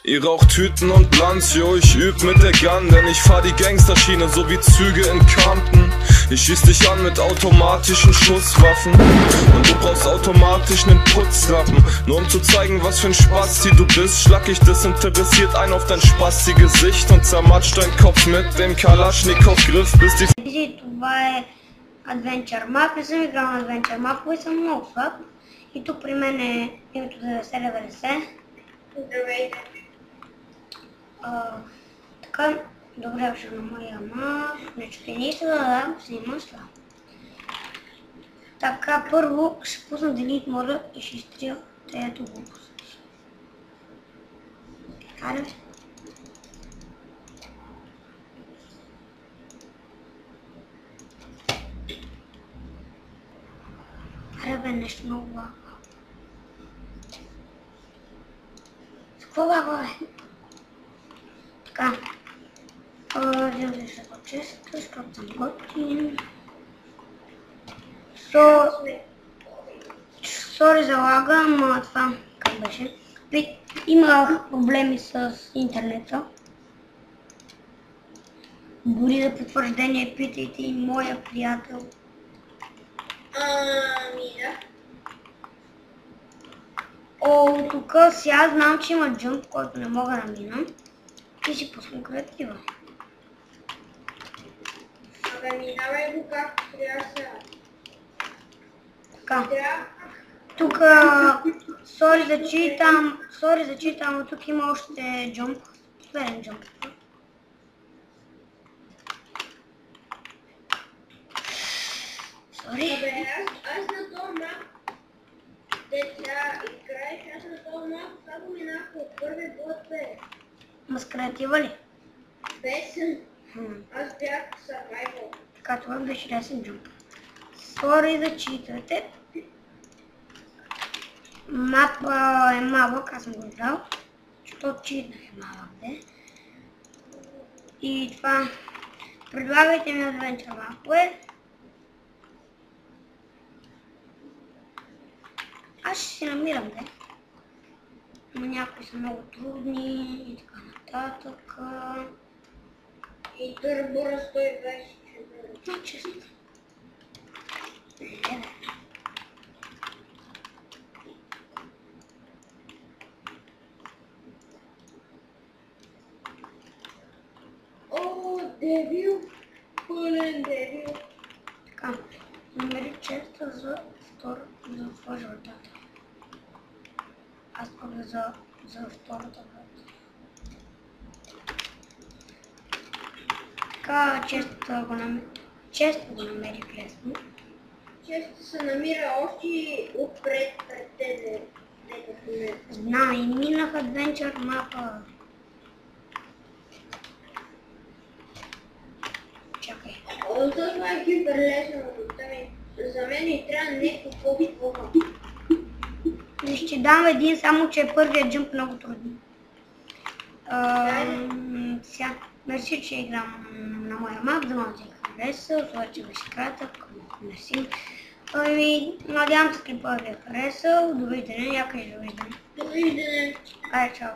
Ihr raucht Tüten und Blunts, yo, ich üb mit der Gun, denn ich fahr die Gangsterschiene, so wie Züge in Compton. Ich schieß dich an mit automatischen Schusswaffen und du brauchst automatisch nen Putzlappen. Nur um zu zeigen, was für ein Spasti du bist, schlag ich desinteressiert ein auf dein Spasti-Gesicht und zermatsch dein Kopf mit dem Kalaschnikow-Griff, bis die... Това е Adventure Map, не съм играл на Adventure Map, и съм много слаб. И тук при мен е името 9090. Здравейте. Така, добре дошъл на моя мап. Не чупеница, да, снимам слаб. Така, първо ще пусна Delete мода и ще изтрия тето глупост. Хайде. Хайде бе, нещо много лагва. С какво лагва бе? Така. Взем се ще по-често, защото съм готин. Сори за лага, ама това как беше? Имах проблеми с интернета. Дори за потвърждение питайте и моя приятел. Да. О, тук сега знам, че има джъмп, който не мога да мина. И си пускам креатива. Абе, минавай го както трябва сега. Така. Тук, сори за читам, но тук има още джъмп. Последен джъмп. Сори. Абе, аз на този мап, деца играеш, аз на този мап само минах от първи бот бе. Ма с креатива ли? Без. Аз бях survival. Така, това беше лесен джъмп. Сори да читате. Мапа е малък, аз съм го играл. Защото читнах е малък, де. И това. Предлагайте ми Adventure мапове. Аз ще си намирам, де. Но някои са много трудни и така нататък. И турбора 120. Но честно. О, дебил! Пълен дебил! Така, намери честа за сложа вратата. Аз пък за втората врата. Така, често го намерих лесно. Често се намира още отпред пред тебе. Знам, и минах Adventure мапа. Чакай. О, това е хипер лесно. За мен и трябва нещо по-хубаво. Ще дам един, само че е първият джъмп много труден. Сега, мерси, че играм на моя мап, да може да ви хареса, това че беше кратък, мерси. Надявам се клипът ви е харесал, довиждане, някъде довиждане. Довиждане. Айде, чао.